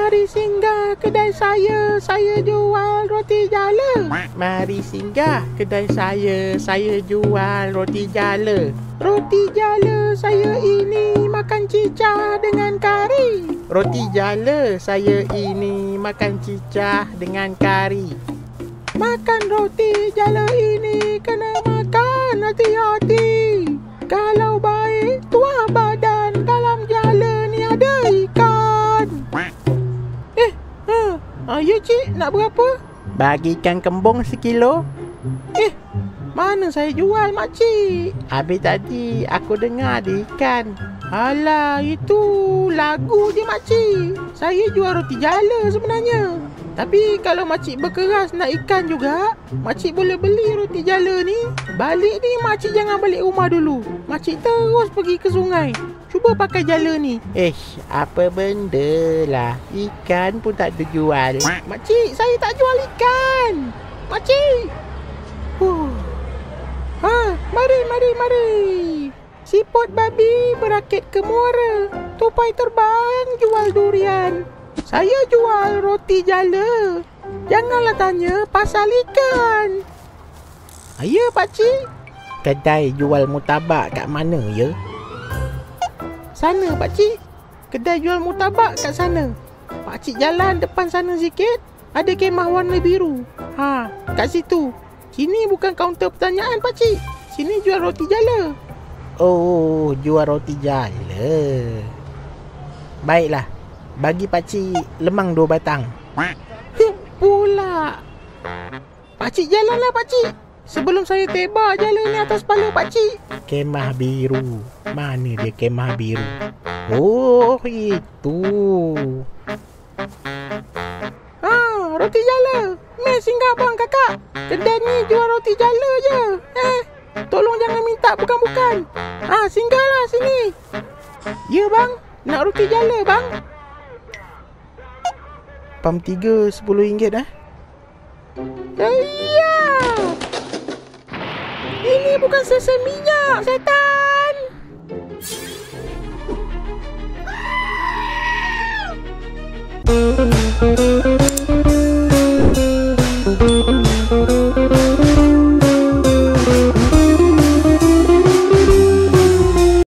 Mari singgah kedai saya jual roti jala. Mari singgah kedai saya jual roti jala. Roti jala saya ini makan cicah dengan kari. Roti jala saya ini makan cicah dengan kari. Makan roti jala ini kena makan hati-hati. Kalau baik tuah badan, dalam jala ni ada ikan. Ya cik, nak berapa? Bagikan kembung sekilo. Mana saya jual makcik? Habis tadi aku dengar ada ikan. Alah, itu lagu je makcik. Saya jual roti jala sebenarnya. Tapi kalau makcik berkeras nak ikan juga, makcik boleh beli roti jala ni. Balik ni makcik jangan balik rumah dulu. Makcik terus pergi ke sungai. Cuba pakai jala ni. Apa benda lah. Ikan pun tak terjual. Makcik, saya tak jual ikan. Makcik. Mari. Siput babi berakit ke muara. Tupai terbang jual durian. Saya jual roti jala. Janganlah tanya pasal ikan. Ya pakcik. Kedai jual murtabak kat mana ya? Sana pakcik. Kedai jual murtabak kat sana. Pakcik jalan depan sana sikit, ada kemah warna biru. Kat situ. Sini bukan kaunter pertanyaan pakcik. Sini jual roti jala. Oh, jual roti jala. Baiklah. Bagi pakcik lemang 2 batang. Pula. Pakcik jalanlah pakcik. Sebelum saya tebak jala ni atas kepala pakcik. Kemah biru. Mana dia kemah biru? Oh, itu. Roti jala. Mari singgah bang kakak. Kedai ni jual roti jala je. Tolong jangan minta bukan-bukan. Singgahlah sini. Ya bang, nak roti jala bang. Pam 3 RM10 Ya. Ini bukan sesen minyak, setan.